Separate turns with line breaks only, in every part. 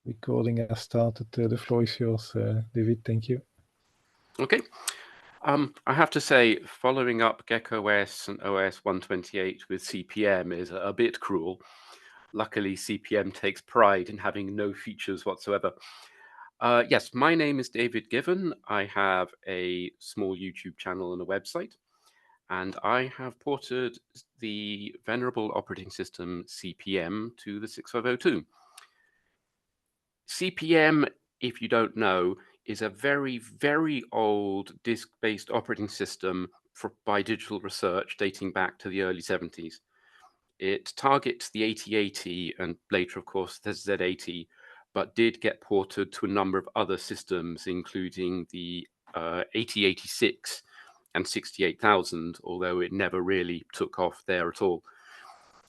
Recording has started. The floor is yours, David. Thank you.
Okay. I have to say, following up Gecko OS and OS 128 with CPM is a bit cruel. Luckily, CPM takes pride in having no features whatsoever. Yes, my name is David Given. I have a small YouTube channel and a website, and I have ported the venerable operating system CPM to the 6502. CPM, if you don't know, is a very, very old disk-based operating system by Digital Research dating back to the early 70s. It targets the 8080 and later, of course, the Z80, but did get ported to a number of other systems, including the 8086 and 68000, although it never really took off there at all.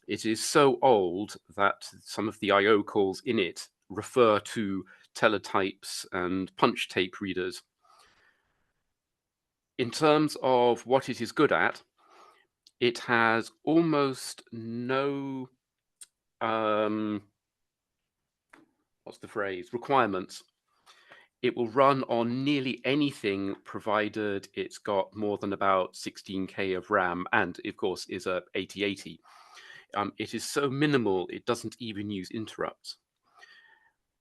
It is so old that some of the I/O calls in it refer to teletypes and punch tape readers. In terms of what it is good at, it has almost no requirements. It will run on nearly anything provided it's got more than about 16K of RAM and, of course, is a 8080. It is so minimal, it doesn't even use interrupts.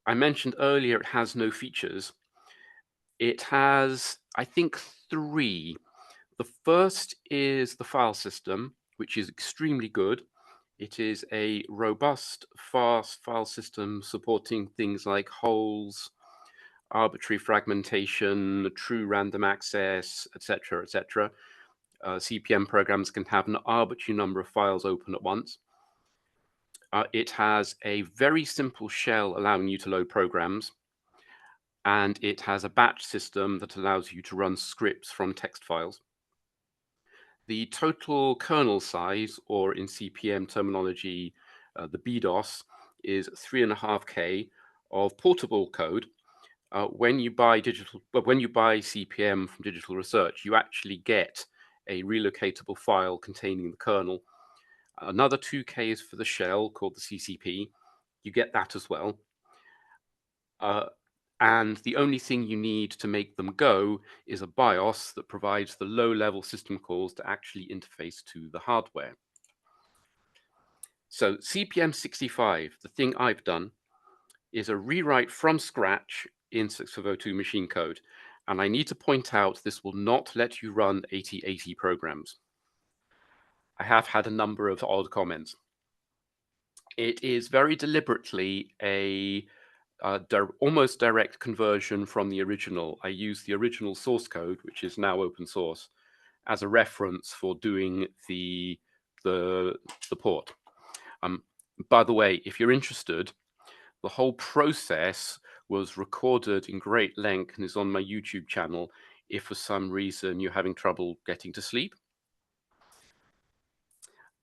I mentioned earlier it has no features. It has, I think, 3. The first is the file system, which is extremely good. It is a robust, fast file system supporting things like holes, arbitrary fragmentation, true random access, etc., etc. CPM programs can have an arbitrary number of files open at once. It has a very simple shell allowing you to load programs, and it has a batch system that allows you to run scripts from text files. The total kernel size, or in CPM terminology, the BDOS, is 3.5K of portable code. When you buy CPM from Digital Research, you actually get a relocatable file containing the kernel. Another 2K is for the shell called the CCP. You get that as well. And the only thing you need to make them go is a BIOS that provides the low-level system calls to actually interface to the hardware. So CPM65, the thing I've done, is a rewrite from scratch in 6502 machine code. And I need to point out this will not let you run 8080 programs. I have had a number of odd comments. It is very deliberately a almost direct conversion from the original. I use the original source code, which is now open source, as a reference for doing the port. By the way, if you're interested, the whole process was recorded in great length and is on my YouTube channel if for some reason you're having trouble getting to sleep.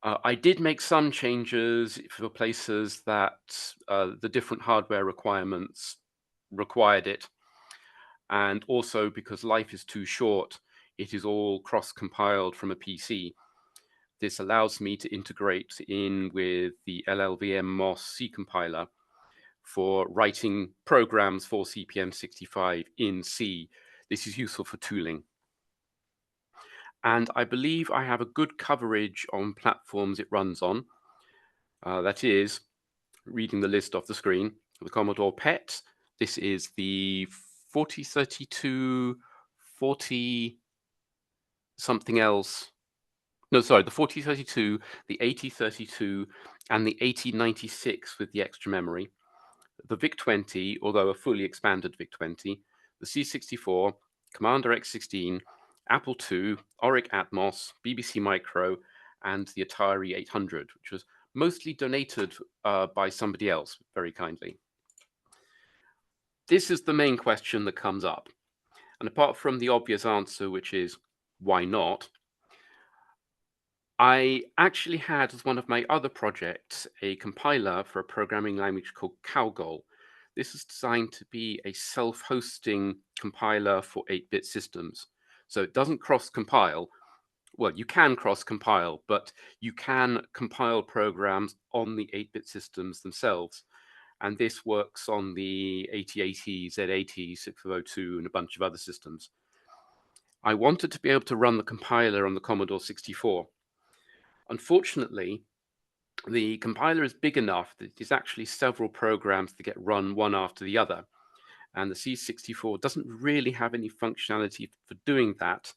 I did make some changes for places that the different hardware requirements required it. And also because life is too short, it is all cross-compiled from a PC. This allows me to integrate in with the LLVM MOS C compiler for writing programs for CPM65 in C. This is useful for tooling. And I believe I have a good coverage on platforms it runs on. That is, reading the list off the screen, the Commodore PET. This is the 4032, 40 something else. No, sorry, the 4032, the 8032, and the 8096 with the extra memory. The VIC-20, although a fully expanded VIC-20, the C64, Commander X16, Apple II, Auric Atmos, BBC Micro, and the Atari 800, which was mostly donated by somebody else, very kindly. This is the main question that comes up. And apart from the obvious answer, which is, why not? I actually had, as one of my other projects, a compiler for a programming language called Cowgol. This is designed to be a self-hosting compiler for 8-bit systems. So it doesn't cross-compile. Well, you can cross-compile, but you can compile programs on the 8-bit systems themselves. and this works on the 8080, Z80, 6002, and a bunch of other systems. I wanted to be able to run the compiler on the Commodore 64. Unfortunately, the compiler is big enough that there's actually several programs that get run one after the other. And the C64 doesn't really have any functionality for doing that,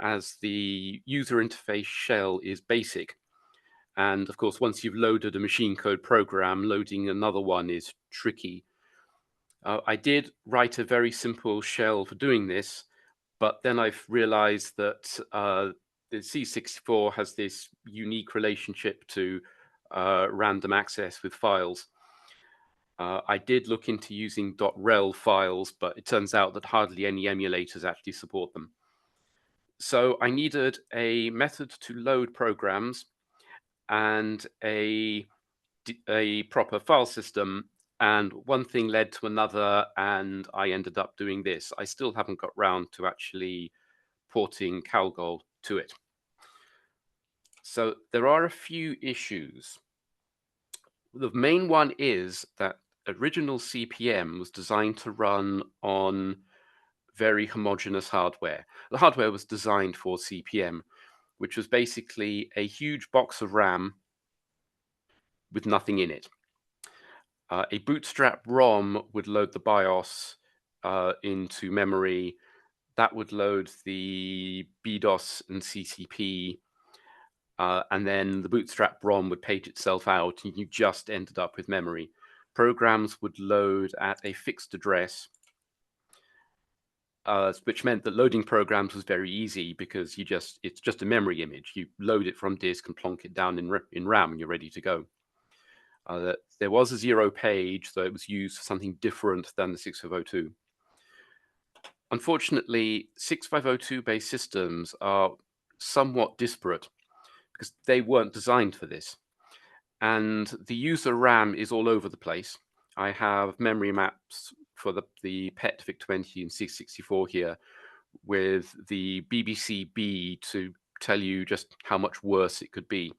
as the user interface shell is basic. And of course, once you've loaded a machine code program, loading another one is tricky. I did write a very simple shell for doing this, but then I've realized that the C64 has this unique relationship to random access with files. I did look into using .rel files, but it turns out that hardly any emulators actually support them. So I needed a method to load programs and a proper file system, and one thing led to another, and I ended up doing this. I still haven't got round to actually porting CalGold to it. So there are a few issues. The main one is that original CP/M was designed to run on very homogeneous hardware. The hardware was designed for CP/M, which was basically a huge box of RAM with nothing in it. A bootstrap ROM would load the BIOS into memory. That would load the BDOS and CCP, and then the bootstrap ROM would page itself out, and you just ended up with memory. Programs would load at a fixed address, which meant that loading programs was very easy because it's just a memory image. You load it from disk and plonk it down in RAM, and you're ready to go. There was a zero page, so it was used for something different than the 6502. Unfortunately, 6502-based systems are somewhat disparate because they weren't designed for this. And the user RAM is all over the place. I have memory maps for the PET VIC-20 and C64 here with the BBC B to tell you just how much worse it could be.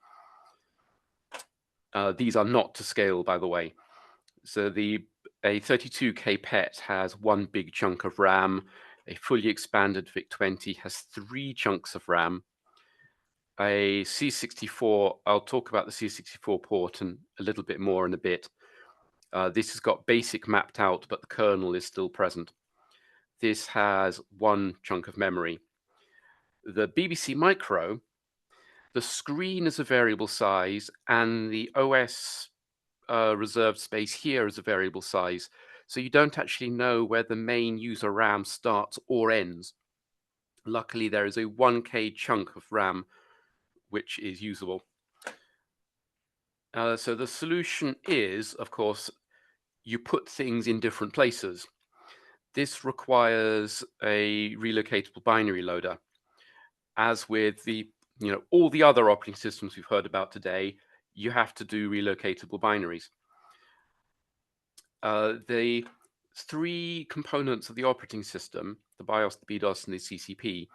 These are not to scale, by the way. So a 32K PET has one big chunk of RAM. A fully expanded VIC-20 has 3 chunks of RAM. A C64, I'll talk about the C64 port and a little bit more in a bit. This has got BASIC mapped out, but the kernel is still present. This has 1 chunk of memory. The BBC Micro, the screen is a variable size, and the OS reserved space here is a variable size. So you don't actually know where the main user RAM starts or ends. Luckily, there is a 1K chunk of RAM which is usable. So the solution is, of course, you put things in different places. This requires a relocatable binary loader. As with all the other operating systems we've heard about today, you have to do relocatable binaries. The 3 components of the operating system, the BIOS, the BDOS, and the CCP,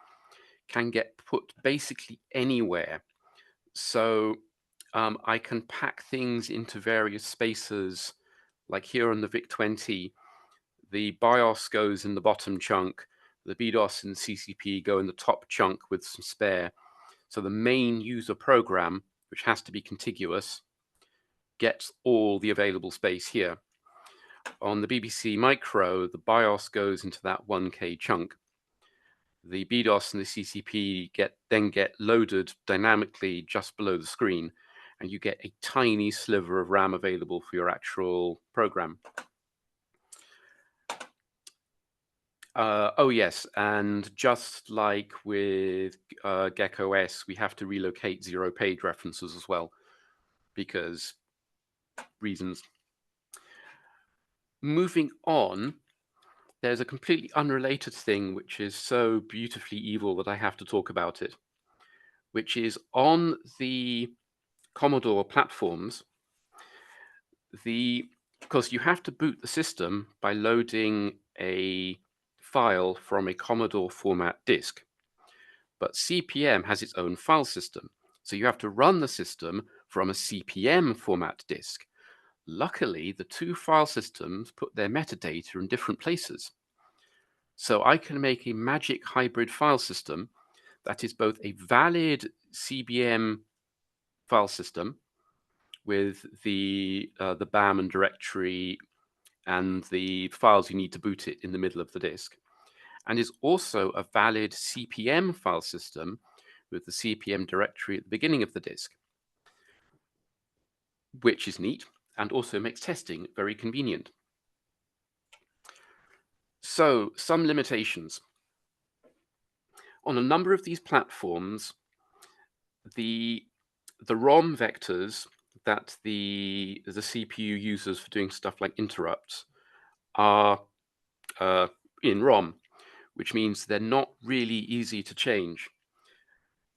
can get put basically anywhere. So I can pack things into various spaces, like here on the VIC-20, the BIOS goes in the bottom chunk, the BDOS and CCP go in the top chunk with some spare. So the main user program, which has to be contiguous, gets all the available space here. On the BBC Micro, the BIOS goes into that 1K chunk. The BDOS and the CCP then get loaded dynamically just below the screen, and you get a tiny sliver of RAM available for your actual program. Oh yes, and just like with GeckoS, we have to relocate zero-page references as well, because reasons. Moving on, there's a completely unrelated thing which is so beautifully evil that I have to talk about it, which is on the Commodore platforms, because you have to boot the system by loading a file from a Commodore format disk. But CP/M has its own file system, so you have to run the system from a CP/M format disk. Luckily, the two file systems put their metadata in different places. So I can make a magic hybrid file system that is both a valid CBM file system with the BAM and directory and the files you need to boot it in the middle of the disk, and is also a valid CPM file system with the CPM directory at the beginning of the disk, which is neat and also makes testing very convenient. So, some limitations. On a number of these platforms, the ROM vectors that the CPU uses for doing stuff like interrupts are in ROM, which means they're not really easy to change.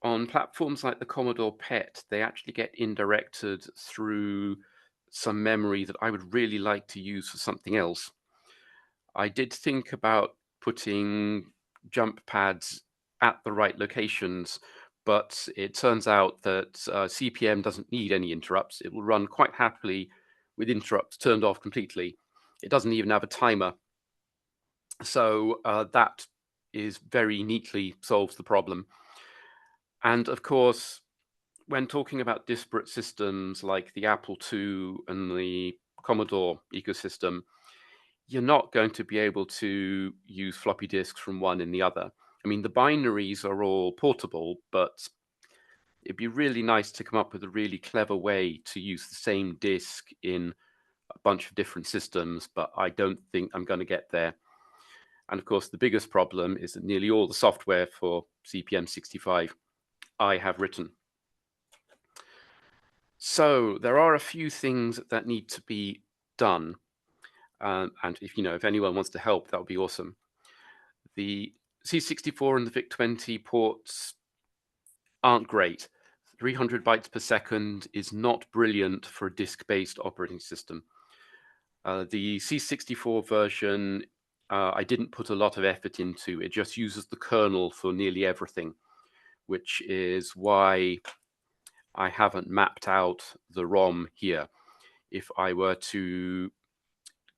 On platforms like the Commodore PET, they actually get indirected through some memory that I would really like to use for something else. I did think about putting jump pads at the right locations, but it turns out that CPM doesn't need any interrupts. It will run quite happily with interrupts turned off completely. It doesn't even have a timer. So that is very neatly solves the problem. And of course, when talking about disparate systems like the Apple II and the Commodore ecosystem, you're not going to be able to use floppy disks from one in the other. I mean, the binaries are all portable, but it'd be really nice to come up with a really clever way to use the same disk in a bunch of different systems, but I don't think I'm going to get there. And of course, the biggest problem is that nearly all the software for CPM65 I have written. So there are a few things that need to be done. And if anyone wants to help, that would be awesome. The C64 and the VIC-20 ports aren't great. 300 bytes per second is not brilliant for a disk-based operating system. The C64 version, I didn't put a lot of effort into. It just uses the kernel for nearly everything, which is why I haven't mapped out the ROM here. If I were to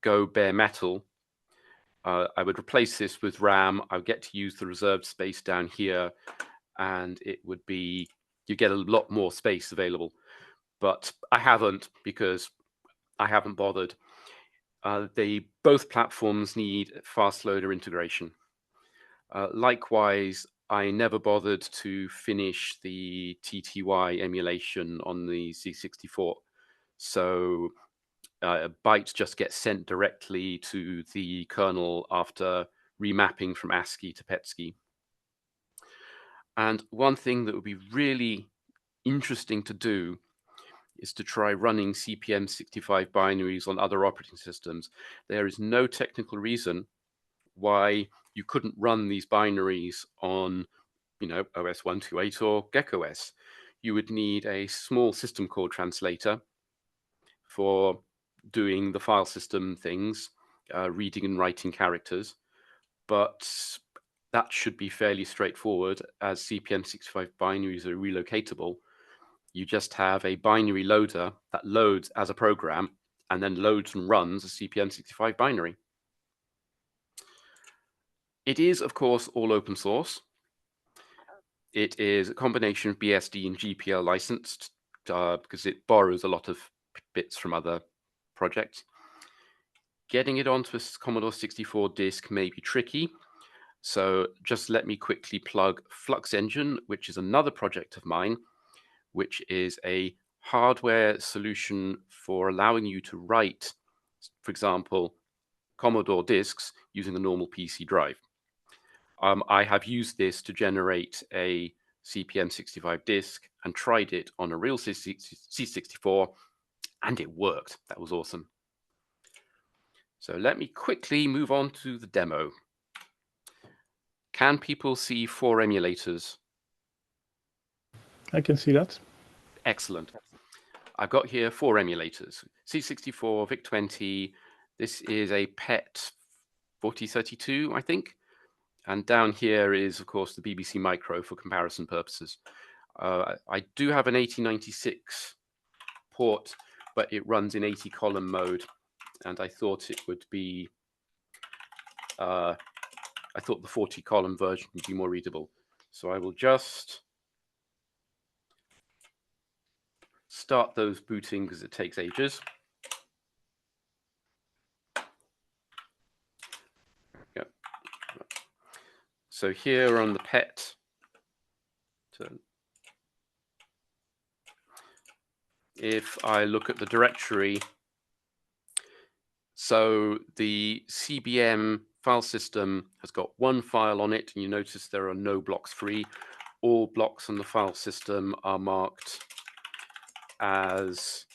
go bare metal, I would replace this with RAM. I would get to use the reserved space down here, and it would be, you get a lot more space available. But I haven't because I haven't bothered. Both platforms need fast loader integration. Likewise, I never bothered to finish the TTY emulation on the C64. So bytes just get sent directly to the kernel after remapping from ASCII to PETSCII. And one thing that would be really interesting to do is to try running CPM65 binaries on other operating systems. There is no technical reason why you couldn't run these binaries on, OS 128 or GeckoOS. You would need a small system call translator for doing the file system things, reading and writing characters, but that should be fairly straightforward as CPM65 binaries are relocatable. You just have a binary loader that loads as a program and then loads and runs a CPM65 binary. It is, of course, all open source. It is a combination of BSD and GPL licensed because it borrows a lot of bits from other projects. Getting it onto a Commodore 64 disk may be tricky, so just let me quickly plug Flux Engine, which is another project of mine, which is a hardware solution for allowing you to write, for example, Commodore disks using a normal PC drive. I have used this to generate a CPM65 disk and tried it on a real C64, and it worked. That was awesome. So let me quickly move on to the demo. Can people see 4 emulators?
I can see that.
Excellent. I've got here 4 emulators. C64, VIC-20. This is a PET 4032, I think. And down here is, of course, the BBC Micro for comparison purposes. I do have an 1896 port, but it runs in 80 column mode, and I thought it would be, I thought the 40 column version would be more readable. So I will just start those booting because it takes ages. Yep. So here on the PET, if I look at the directory, so the CBM file system has got one file on it, and you notice there are no blocks free. All blocks on the file system are marked as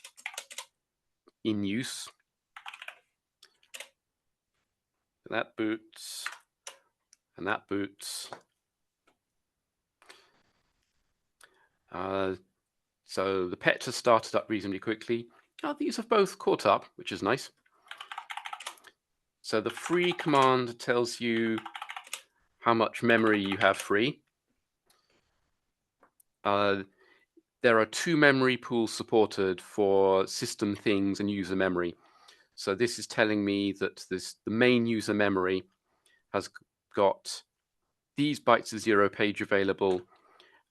in use. That boots, and that boots. So the PET has started up reasonably quickly. Oh, these have both caught up, which is nice. So the free command tells you how much memory you have free. There are 2 memory pools supported for system things and user memory. So this is telling me that the main user memory has got these bytes of 0 page available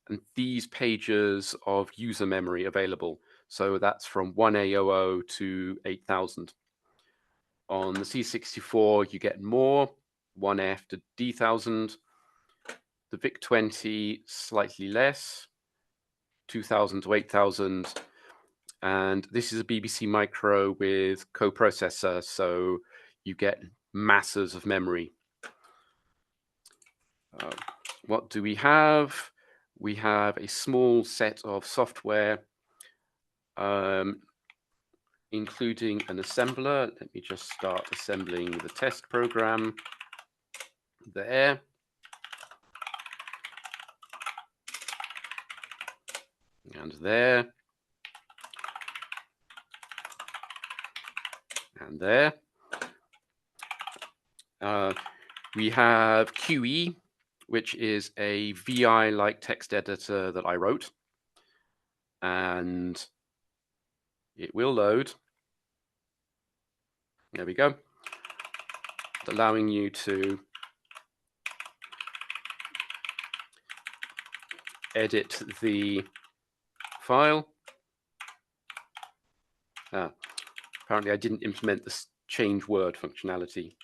and these pages of user memory available. So that's from 1A00 to 8000. On the C64, you get more, 1F to D1000. The VIC-20, slightly less, 2000 to 8000. And this is a BBC Micro with coprocessor, so you get masses of memory. What do we have? We have a small set of software, including an assembler. Let me just start assembling the test program there. And there. And there. We have QE, which is a VI-like text editor that I wrote. And it will load. There we go. Allowing you to edit the file. Apparently I didn't implement this change word functionality.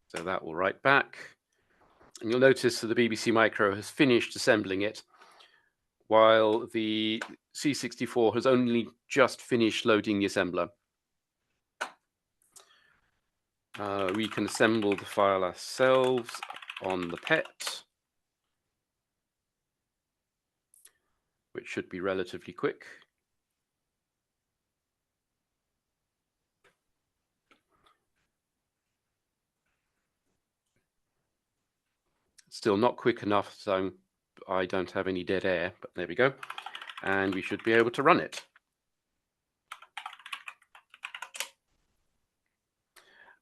So that will write back. And you'll notice that the BBC Micro has finished assembling it, while the C64 has only just finished loading the assembler. We can assemble the file ourselves on the PET, which should be relatively quick. Still not quick enough, so I don't have any dead air, but there we go. And we should be able to run it.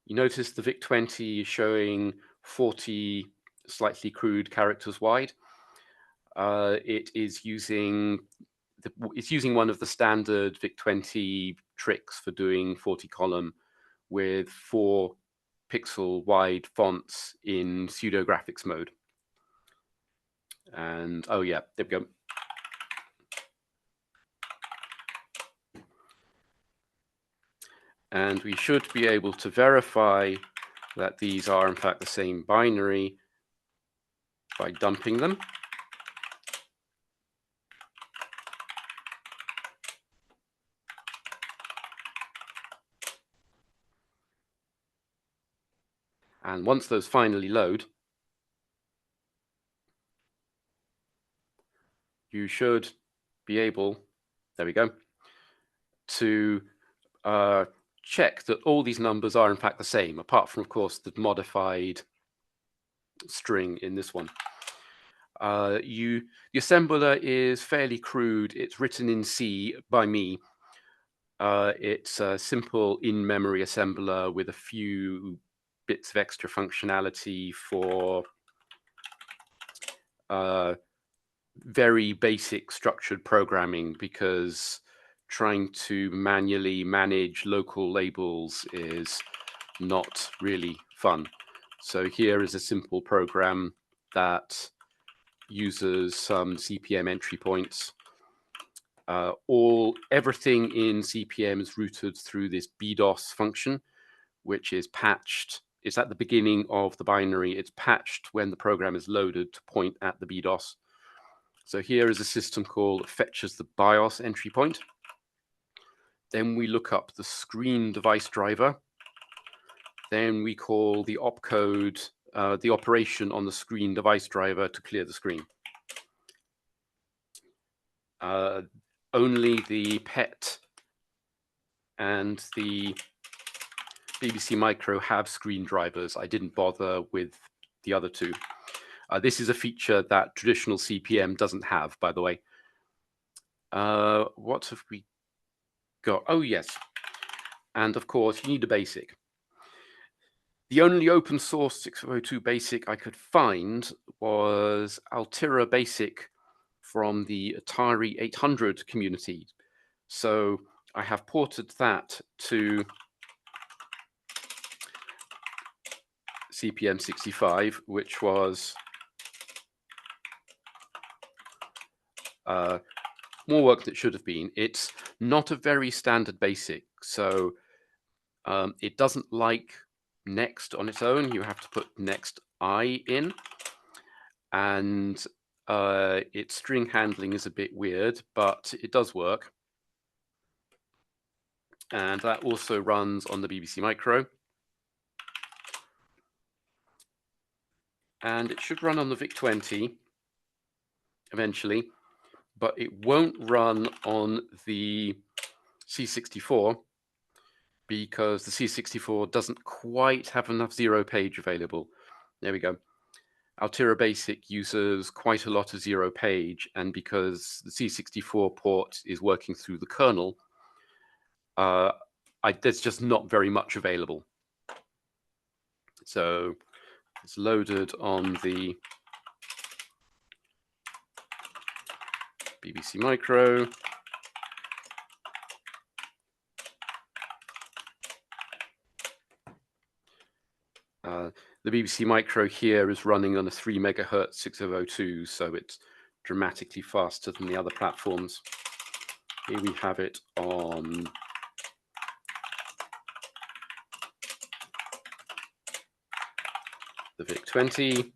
You notice the VIC-20 is showing 40 slightly crude characters wide. It is using one of the standard VIC-20 tricks for doing 40 column with 4 pixel wide fonts in pseudographics mode. And oh yeah, there we go. And we should be able to verify that these are in fact the same binary by dumping them. And once those finally load, you should be able, there we go, to check that all these numbers are in fact the same, apart from, of course, the modified string in this one. The assembler is fairly crude. It's written in C by me. It's a simple in-memory assembler with a few bits of extra functionality for very basic structured programming, because trying to manually manage local labels is not really fun. So here is a simple program that uses some CPM entry points. Everything in CPM is routed through this BDOS function, which is patched. It's at the beginning of the binary. It's patched when the program is loaded to point at the BDOS. So here is a system call that fetches the BIOS entry point. Then we look up the screen device driver. Then we call the opcode, the operation on the screen device driver to clear the screen. Only the PET and the BBC Micro have screen drivers. I didn't bother with the other two. This is a feature that traditional CPM doesn't have, by the way. What have we got? Oh, yes. And of course, you need a BASIC. The only open source 602 BASIC I could find was Altera BASIC from the Atari 800 community. So I have ported that to CPM 65, which was more work than it should have been. It's not a very standard BASIC, so it doesn't like next on its own. You have to put next I in, and its string handling is a bit weird, but it does work. And that also runs on the BBC Micro. And it should run on the VIC-20 eventually, but it won't run on the C64 because the C64 doesn't quite have enough zero page available. There we go. Altera Basic uses quite a lot of zero page, and because the C64 port is working through the kernel, there's just not very much available. So it's loaded on the BBC Micro. The BBC Micro here is running on a 3 megahertz 6002, so it's dramatically faster than the other platforms. Here we have it on the VIC-20.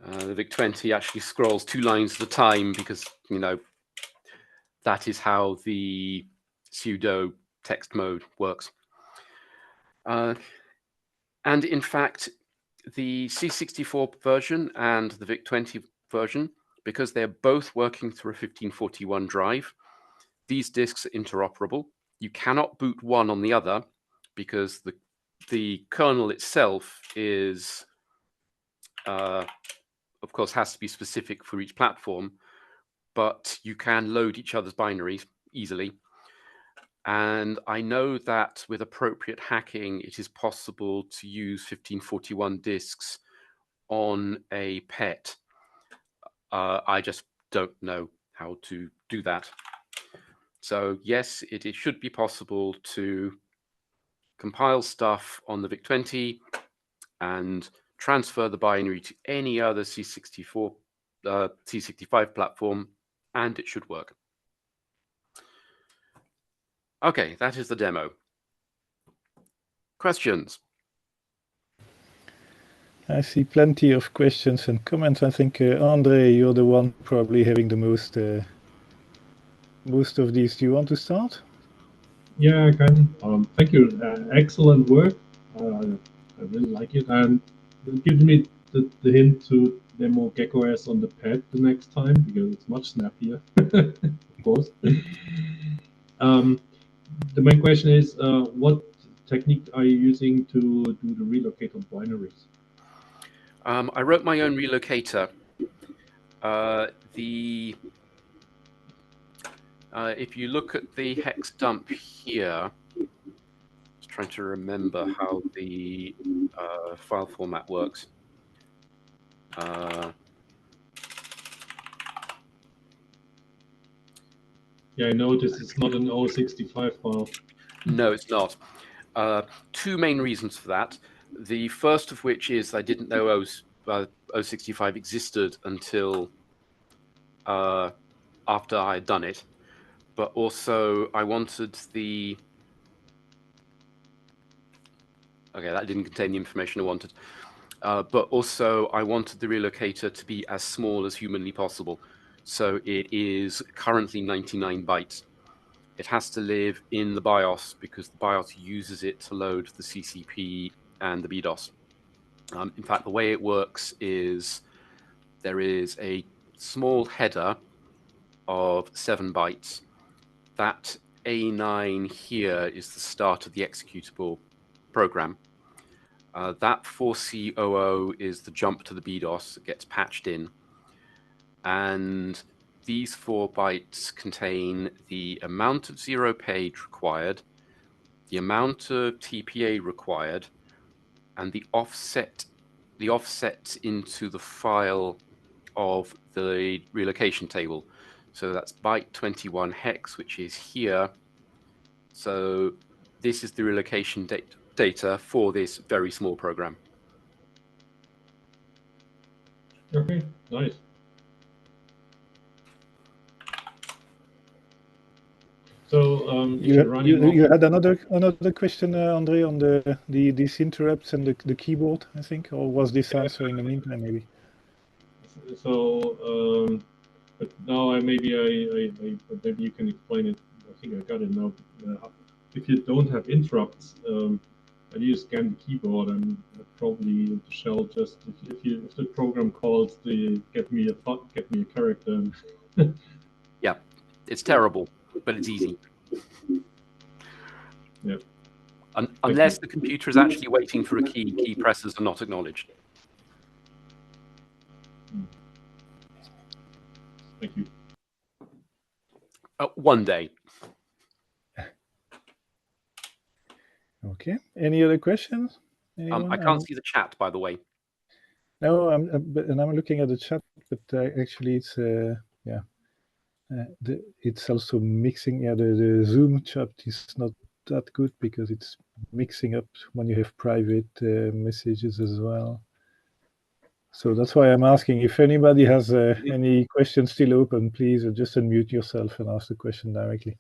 The VIC-20 actually scrolls 2 lines at a time because, you know, that is how the pseudo text mode works. And in fact, the C64 version and the VIC-20 version, because they're both working through a 1541 drive, these disks are interoperable. You cannot boot one on the other because the kernel itself is, of course, has to be specific for each platform, but you can load each other's binaries easily. And I know that with appropriate hacking, it is possible to use 1541 disks on a PET. I just don't know how to do that. So yes, it should be possible to compile stuff on the VIC-20 and transfer the binary to any other C64, C65 platform, and it should work. Okay, that is the demo. Questions?
I see plenty of questions and comments. I think, Andre, you're the one probably having the most of these. Do you want to start?
Yeah, I can. Thank you. Excellent work. I really like it. And it gives me the hint to demo GeckoS on the pad the next time because it's much snappier, of course. The main question is, what technique are you using to do the relocate of binaries?
I wrote my own relocator. If you look at the hex dump here, just trying to remember how the file format works.
Yeah, I noticed it's not an O65 file.
No, it's not. Two main reasons for that. The first of which is I didn't know O65 existed until after I had done it. But also I wanted the... Okay, that didn't contain the information I wanted. But also I wanted the relocator to be as small as humanly possible. So it is currently 99 bytes. It has to live in the BIOS because the BIOS uses it to load the CCP and the BDOS. In fact, the way it works is there is a small header of 7 bytes. That A9 here is the start of the executable program. That 4C00 is the jump to the BDOS that gets patched in. And these 4 bytes contain the amount of 0 page required, the amount of TPA required, and the offset into the file of the relocation table. So that's byte 21 hex, which is here. So this is the relocation data for this very small program.
Okay, nice. So
you had another question, Andre, on these interrupts and the keyboard, I think, or was this answer in the meantime maybe?
So but now maybe you can explain it. I think I got it now. If you don't have interrupts, and you scan the keyboard, and probably the shell just if the program calls the get me a character.
Yeah, it's terrible, but it's easy.
Yeah.
Unless the computer is actually waiting for a key presses are not acknowledged.
Thank you.
One day.
Okay. Any other questions?
I can't see the chat, by the way.
No, I'm looking at the chat, but actually it's it's also mixing. Yeah, the Zoom chat is not that good because it's mixing up when you have private messages as well. So that's why I'm asking if anybody has any questions still open, please just unmute yourself and ask the question directly.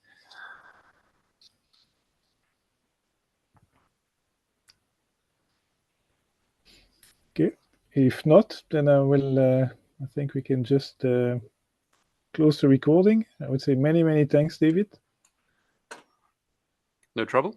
Okay, if not, then I will. I think we can just close the recording. I would say many thanks, David.
No trouble.